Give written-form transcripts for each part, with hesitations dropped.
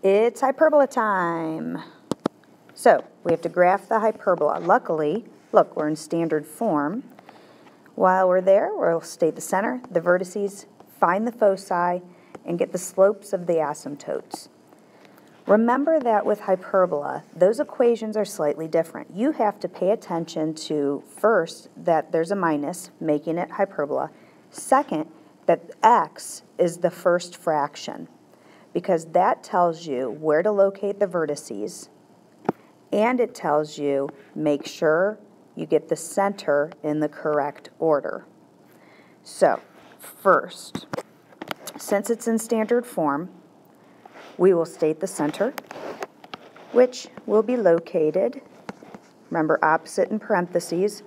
It's hyperbola time. So we have to graph the hyperbola. Luckily, look, we're in standard form. While we're there, we'll state the center, the vertices, find the foci, and get the slopes of the asymptotes. Remember that with hyperbola, those equations are slightly different. You have to pay attention to, first, that there's a minus, making it hyperbola. Second, that x is the first fraction, because that tells you where to locate the vertices, and it tells you make sure you get the center in the correct order. So, first, since it's in standard form, we will state the center, which will be located, remember opposite in parentheses,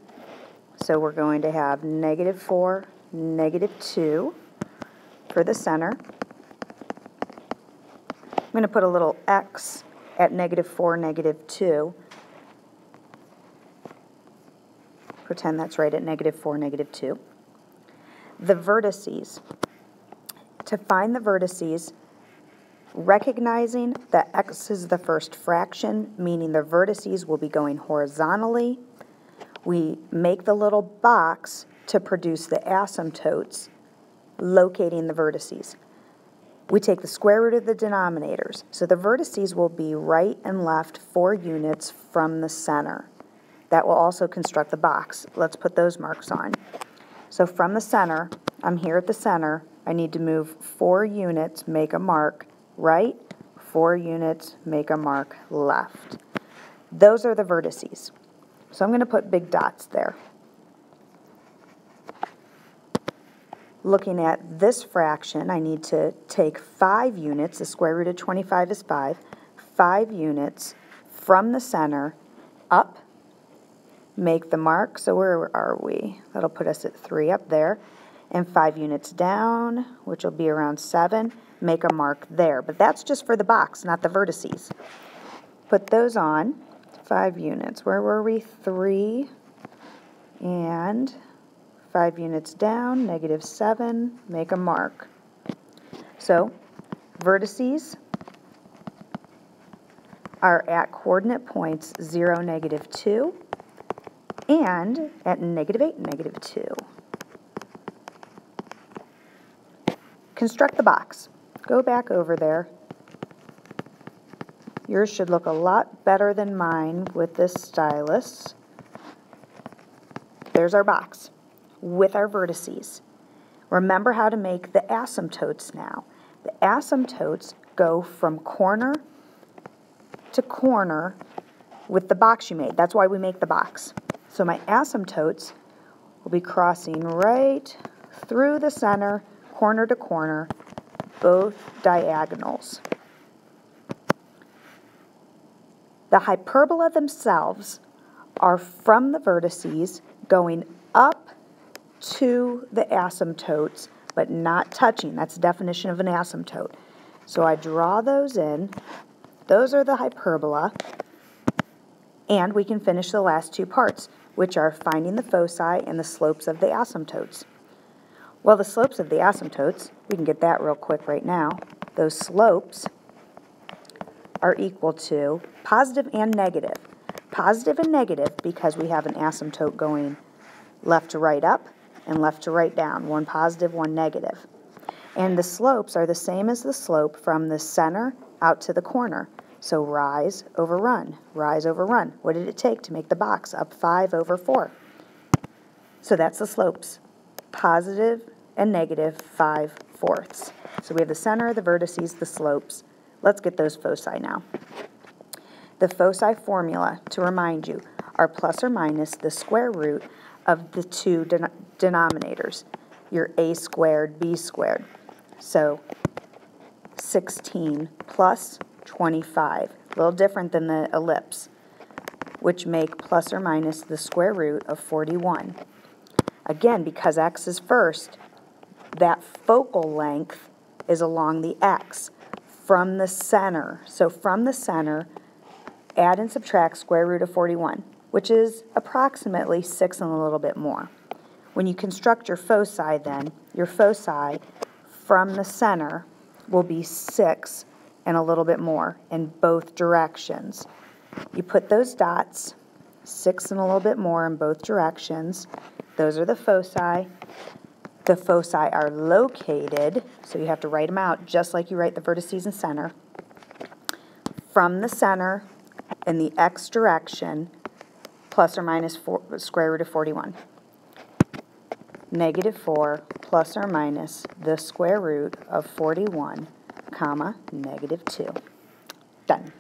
so we're going to have -4, -2 for the center. I'm going to put a little x at -4, -2. Pretend that's right at -4, -2. The vertices. To find the vertices, recognizing that x is the first fraction, meaning the vertices will be going horizontally, we make the little box to produce the asymptotes, locating the vertices. We take the square root of the denominators, so the vertices will be right and left 4 units from the center. That will also construct the box. Let's put those marks on. So from the center, I'm here at the center, I need to move 4 units, make a mark right, 4 units, make a mark left. Those are the vertices. So I'm going to put big dots there. Looking at this fraction, I need to take 5 units, the square root of 25 is 5 units from the center up, make the mark, so where are we? That'll put us at 3 up there, and 5 units down, which will be around 7, make a mark there. But that's just for the box, not the vertices. Put those on, 5 units. Where were we? 3 and 5 units down, -7, make a mark. So, vertices are at coordinate points 0, -2, and at -8, -2. Construct the box. Go back over there. Yours should look a lot better than mine with this stylus. There's our box with our vertices. Remember how to make the asymptotes now. The asymptotes go from corner to corner with the box you made. That's why we make the box. So my asymptotes will be crossing right through the center, corner to corner, both diagonals. The hyperbola themselves are from the vertices going up to the asymptotes, but not touching. That's the definition of an asymptote. So I draw those in. Those are the hyperbola. And we can finish the last 2 parts, which are finding the foci and the slopes of the asymptotes. Well, the slopes of the asymptotes, we can get that real quick right now. Those slopes are equal to positive and negative. Positive and negative because we have an asymptote going left to right up and left to right down, one positive, one negative. And the slopes are the same as the slope from the center out to the corner. So rise over run, rise over run. What did it take to make the box? Up 5 over 4. So that's the slopes, positive and negative 5/4. So we have the center, the vertices, the slopes. Let's get those foci now. The foci formula, to remind you, are plus or minus the square root of the 2 denominators, your a squared, b squared. So 16 plus 25, a little different than the ellipse, which make plus or minus the square root of 41. Again, because x is first, that focal length is along the x from the center. So from the center, add and subtract square root of 41, which is approximately 6 and a little bit more. When you construct your foci then, your foci from the center will be 6 and a little bit more in both directions. You put those dots, 6 and a little bit more in both directions. Those are the foci. The foci are located, so you have to write them out just like you write the vertices and center. From the center in the x direction, plus or minus square root of 41. -4 plus or minus the square root of 41, comma, -2. Done.